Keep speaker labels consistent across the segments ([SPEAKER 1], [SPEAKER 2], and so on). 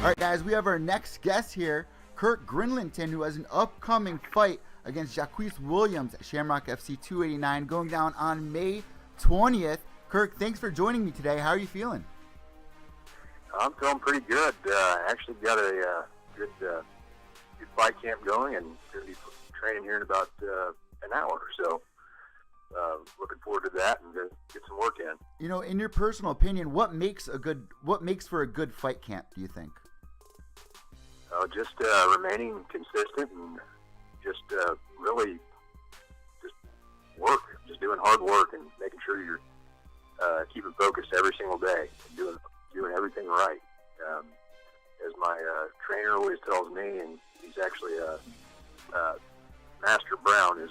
[SPEAKER 1] All right, guys, we have our next guest here, Kirk Grinlinton, who has an upcoming fight against Jacquees Williams at Shamrock FC 289 going down on May 20th. Kirk, thanks for joining me today. How are you feeling?
[SPEAKER 2] I'm feeling pretty good. Actually got a good fight camp going and going to be training here in about an hour. So looking forward to that and to get some work in.
[SPEAKER 1] You know, in your personal opinion, what makes for a good fight camp, do you think?
[SPEAKER 2] Just remaining consistent and just really just work, just doing hard work and making sure you're keeping focused every single day, and doing everything right. As my trainer always tells me, and he's actually Master Brown is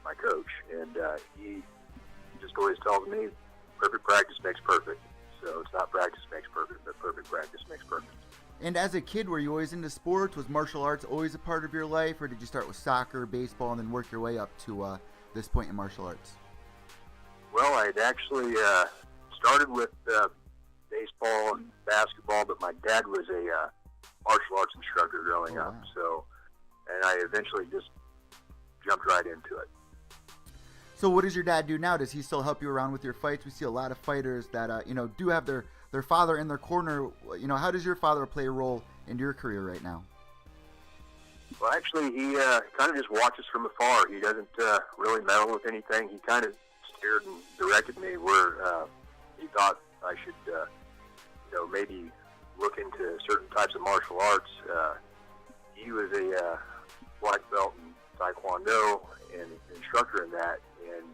[SPEAKER 2] my coach, and he just always tells me, perfect practice makes perfect. So it's not practice makes perfect, but perfect practice makes perfect.
[SPEAKER 1] And as a kid, were you always into sports? Was martial arts always a part of your life, or did you start with soccer, baseball, and then work your way up to this point in martial arts?
[SPEAKER 2] Well, I'd actually started with baseball and basketball, but my dad was a martial arts instructor growing up.
[SPEAKER 1] Wow.
[SPEAKER 2] So, and I eventually just jumped right into it.
[SPEAKER 1] So what does your dad do now? Does he still help you around with your fights? We see a lot of fighters that do have their father in their corner. You know, how does your father play a role in your career right now?
[SPEAKER 2] Well, actually, he kind of just watches from afar. He doesn't really meddle with anything. He kind of steered and directed me where he thought I should, maybe look into certain types of martial arts. He was a black belt in Taekwondo and an instructor in that, and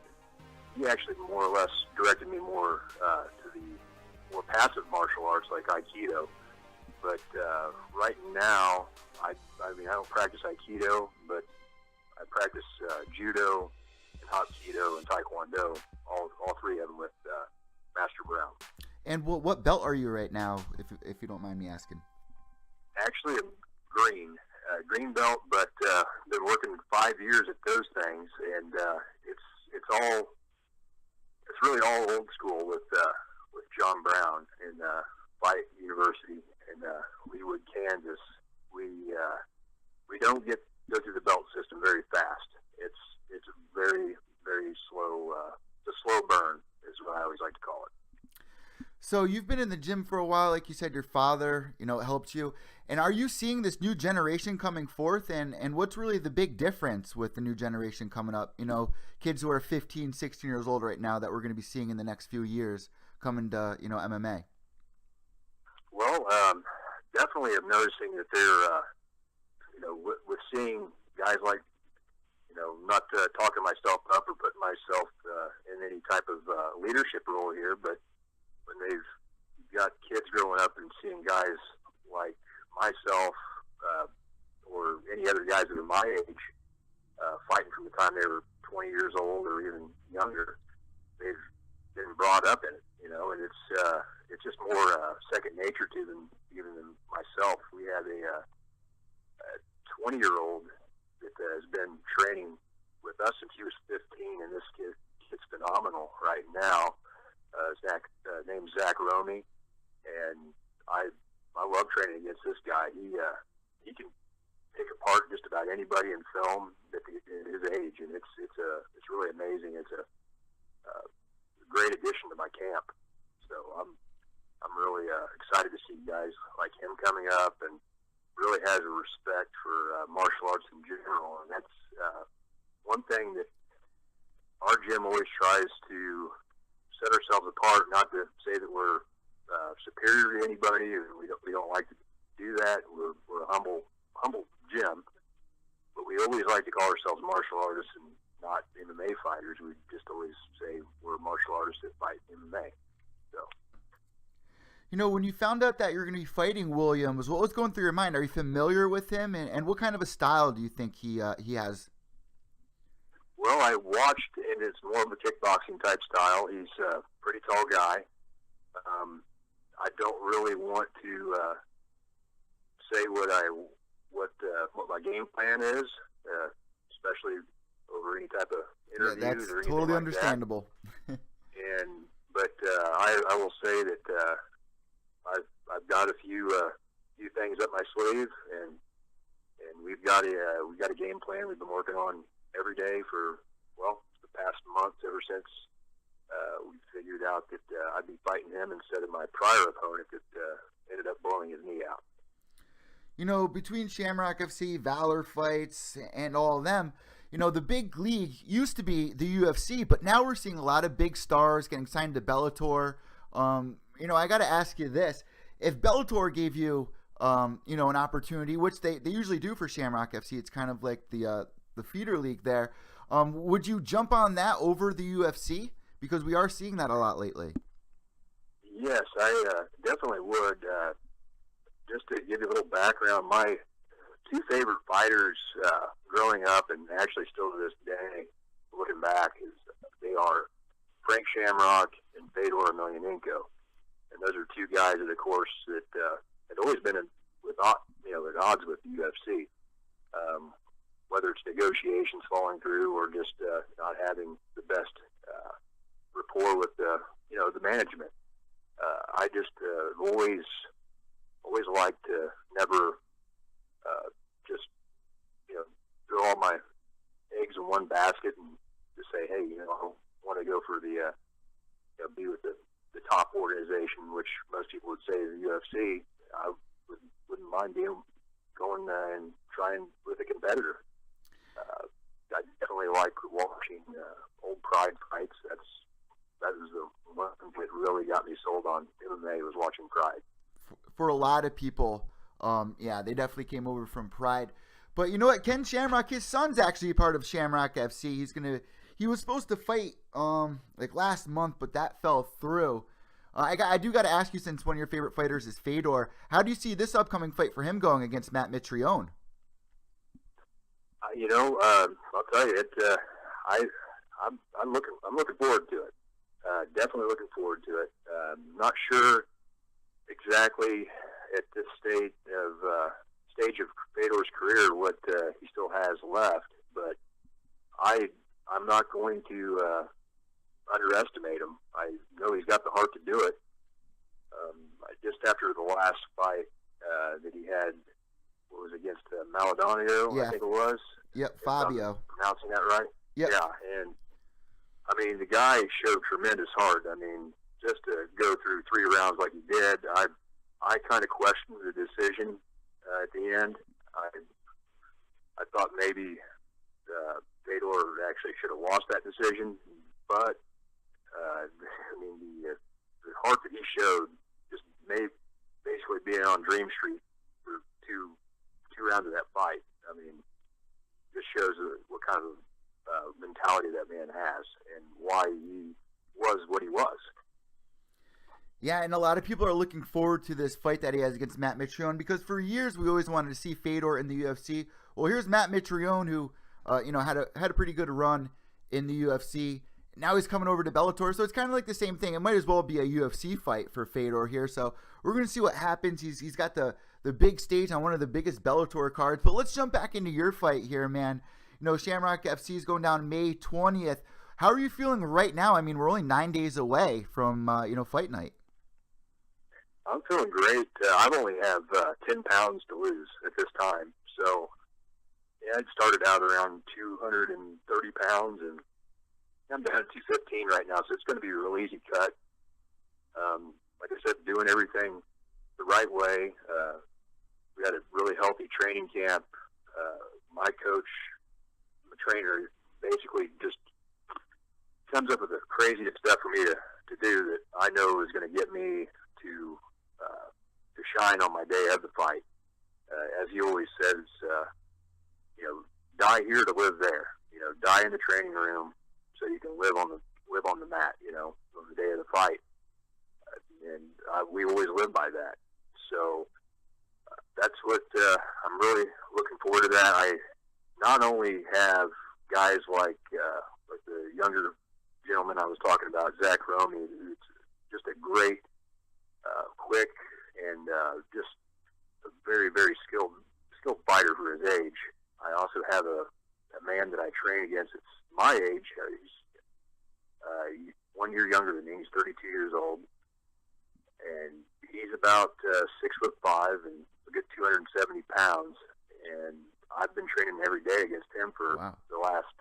[SPEAKER 2] he actually more or less directed me more to the more passive martial arts like Aikido. But right now, I don't practice Aikido, but I practice Judo and Hapkido and Taekwondo, all three of them with Master Brown.
[SPEAKER 1] And what belt are you right now, if you don't mind me asking?
[SPEAKER 2] Actually, I'm green belt, but been working 5 years at those things, and it's really all old school with John Brown in Fight University in Leawood, Kansas. We don't go through the belt system very fast. It's a very, very slow, it's a slow burn is what I always like to call it.
[SPEAKER 1] So you've been in the gym for a while, like you said, your father, helped you. And are you seeing this new generation coming forth? And what's really the big difference with the new generation coming up? Kids who are 15, 16 years old right now that we're going to be seeing in the next few years coming to, MMA.
[SPEAKER 2] Well, definitely I'm noticing that they're, with seeing guys like, not talking myself up or putting myself in any type of leadership role here, but when they've got kids growing up and seeing guys like myself or any other guys that are my age fighting from the time they were 20 years old or even younger, they've been brought up in it, and it's just more second nature to them, even than myself. We have a 20-year-old that has been training with us since he was 15, and this kid's phenomenal right now. Named Zach Romy, and I love training against this guy. He can pick apart just about anybody in film at his age, and it's really amazing. It's a great addition to my camp. So I'm really excited to see guys like him coming up, and really has a respect for martial arts in general. And that's one thing that our gym always tries to set ourselves apart, not to say that we're superior to anybody. We don't like to do that. We're a humble gym, but we always like to call ourselves martial artists and not MMA fighters. We just always say we're martial artists that fight MMA. So,
[SPEAKER 1] when you found out that you're going to be fighting Williams, what was going through your mind? Are you familiar with him, and what kind of a style do you think he has?
[SPEAKER 2] Well, I watched, and it's more of a kickboxing type style. He's a pretty tall guy. I don't really want to say what my game plan is, especially over any type of interviews.
[SPEAKER 1] Yeah, that's
[SPEAKER 2] or anything
[SPEAKER 1] totally
[SPEAKER 2] like
[SPEAKER 1] understandable.
[SPEAKER 2] But I will say that I've got a few few things up my sleeve, and we've got a game plan we've been working on every day for, well, the past month, ever since we figured out that I'd be fighting him instead of my prior opponent that ended up blowing his knee out.
[SPEAKER 1] You know, between Shamrock FC, Valor Fights, and all of them, you know, the big league used to be the UFC, but now we're seeing a lot of big stars getting signed to Bellator. You know, I got to ask you this. If Bellator gave you, you know, an opportunity, which they usually do for Shamrock FC, it's kind of like the feeder league there, would you jump on that over the UFC? Because we are seeing that a lot lately.
[SPEAKER 2] Yes, I definitely would. Just to give you a little background, my two favorite fighters growing up, and actually still to this day, looking back, they are Frank Shamrock and Fedor Emelianenko. And those are two guys, of course, that had always been at odds with the UFC. Whether it's negotiations falling through or just not having the best rapport with the management. I just always liked to never just throw all my eggs in one basket and just say, hey, I want to go for the be with the top organization, which most people would say is the UFC. I wouldn't mind going and trying with a competitor. I definitely like watching old Pride fights. That was the one that really got me sold on MMA, was watching Pride.
[SPEAKER 1] For a lot of people, yeah, they definitely came over from Pride. But you know what, Ken Shamrock, his son's actually a part of Shamrock FC. He was supposed to fight like last month, but that fell through. I do got to ask you, since one of your favorite fighters is Fedor, how do you see this upcoming fight for him going against Matt Mitrione?
[SPEAKER 2] I'll tell you, I'm looking forward to it. Definitely looking forward to it. Not sure exactly at this stage of Fedor's career what he still has left, but I'm not going to underestimate him. I know he's got the heart to do it. Just after the last fight that he had, what was it, against Maldonado,
[SPEAKER 1] yeah.
[SPEAKER 2] I think it was.
[SPEAKER 1] Yep, Fabio.
[SPEAKER 2] If I'm pronouncing that right?
[SPEAKER 1] Yep.
[SPEAKER 2] Yeah, and I mean, the guy showed tremendous heart. I mean, just to go through 3 rounds like he did, I kind of questioned the decision at the end. I thought maybe Fedor actually should have lost that decision, but I mean, the heart that he showed just made basically being on Dream Street for two rounds of that fight. I mean, just shows what kind of mentality that man has and why he was what he was.
[SPEAKER 1] Yeah, and a lot of people are looking forward to this fight that he has against Matt Mitrione, because for years we always wanted to see Fedor in the UFC. Well, here's Matt Mitrione, who had a pretty good run in the UFC. Now he's coming over to Bellator, so it's kind of like the same thing. It might as well be a UFC fight for Fedor here. So we're going to see what happens. He's got the big stage on one of the biggest Bellator cards. But let's jump back into your fight here, man. Shamrock FC is going down May 20th. How are you feeling right now? I mean, we're only 9 days away from fight night.
[SPEAKER 2] I'm feeling great. I only have 10 pounds to lose at this time. So, yeah, I started out around 230 pounds, and I'm down at 215 right now, so it's going to be a real easy cut. Like I said, doing everything the right way. We had a really healthy training camp. My coach, the trainer, basically just comes up with the craziest stuff for me to do that I know is going to get me to shine on my day of the fight. As he always says, die here to live there. Die in the training room so you can live on the mat. On the day of the fight, and we always live by that. So that's what I'm really looking forward to. That I not only have guys like the younger gentleman I was talking about, Zach Romy, who's just a great, quick, and just a very, very skilled fighter for his age. I also have a man that I train against that's my age. He's 1 year younger than me. He's 32 years old, and he's about 6'5" and a good 270 pounds, and I've been training every day against him for the last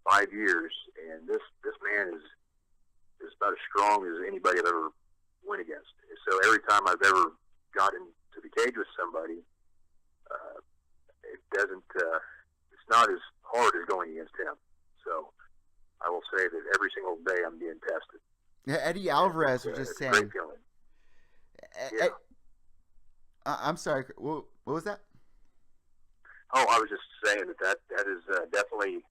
[SPEAKER 2] 5 years, and this man is about as strong as anybody I've ever went against. So every time I've ever gotten to the cage with somebody, it's not as hard as going against him. So I will say that every single day I'm being tested.
[SPEAKER 1] Yeah, Eddie Alvarez was just saying.
[SPEAKER 2] Great feeling. Yeah.
[SPEAKER 1] I'm sorry. What was that?
[SPEAKER 2] Oh, I was just saying that is definitely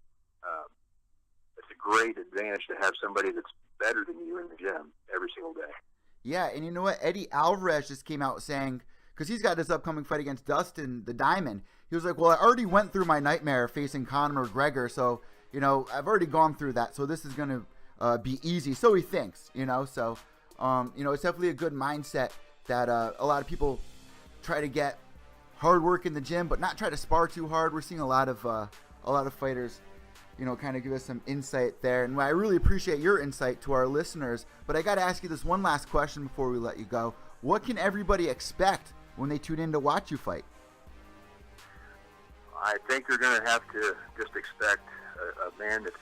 [SPEAKER 2] it's a great advantage to have somebody that's better than you in the gym every single day.
[SPEAKER 1] Yeah, and you know what? Eddie Alvarez just came out saying, because he's got this upcoming fight against Dustin the Diamond, he was like, well, I already went through my nightmare facing Conor McGregor, so, you know, I've already gone through that, so this is going to be easy. So he thinks, you know, so, you know, it's definitely a good mindset that a lot of people try to get hard work in the gym, but not try to spar too hard. We're seeing a lot of fighters, you know, kind of give us some insight there. And I really appreciate your insight to our listeners. But I got to ask you this one last question before we let you go. What can everybody expect when they tune in to watch you fight?
[SPEAKER 2] I think they're going to have to just expect a man that's,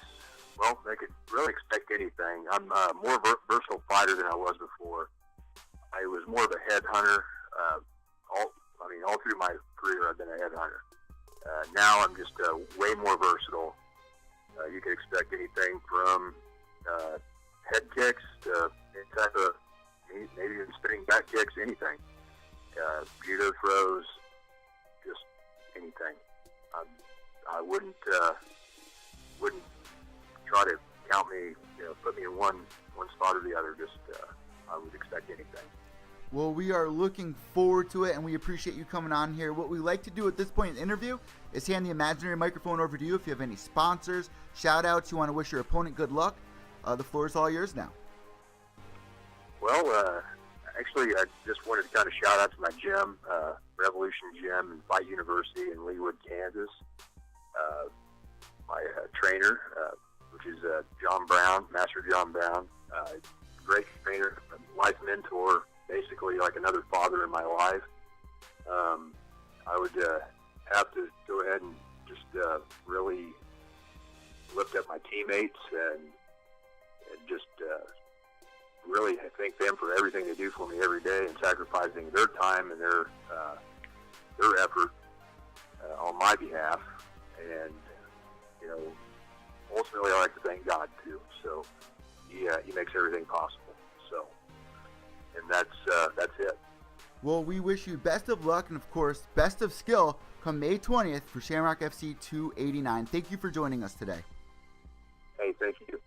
[SPEAKER 2] well, they could really expect anything. I'm a more versatile fighter than I was before. I was more of a headhunter. All through my career, I've been a headhunter. Now I'm just way more versatile. You can expect anything from head kicks to any type of, maybe even spinning back kicks, anything. Judo throws, just anything. I wouldn't try to count me, you know, put me in one spot or the other. Just I would expect anything.
[SPEAKER 1] Well, we are looking forward to it, and we appreciate you coming on here. What we like to do at this point in the interview is hand the imaginary microphone over to you. If you have any sponsors, shout-outs, you want to wish your opponent good luck, the floor is all yours now.
[SPEAKER 2] Well, actually, I just wanted to kind of shout out to my gym, Revolution Gym and Fight University in Leawood, Kansas. My trainer, which is John Brown, Master John Brown, great trainer, life mentor, basically like another father in my life. I would have to go ahead and just really lift up my teammates and just really thank them for everything they do for me every day and sacrificing their time and their effort on my behalf. And, you know, ultimately I like to thank God too. So he makes everything possible. So, and that's it.
[SPEAKER 1] Well, we wish you best of luck and, of course, best of skill come May 20th for Shamrock FC 289. Thank you for joining us today.
[SPEAKER 2] Hey, thank you.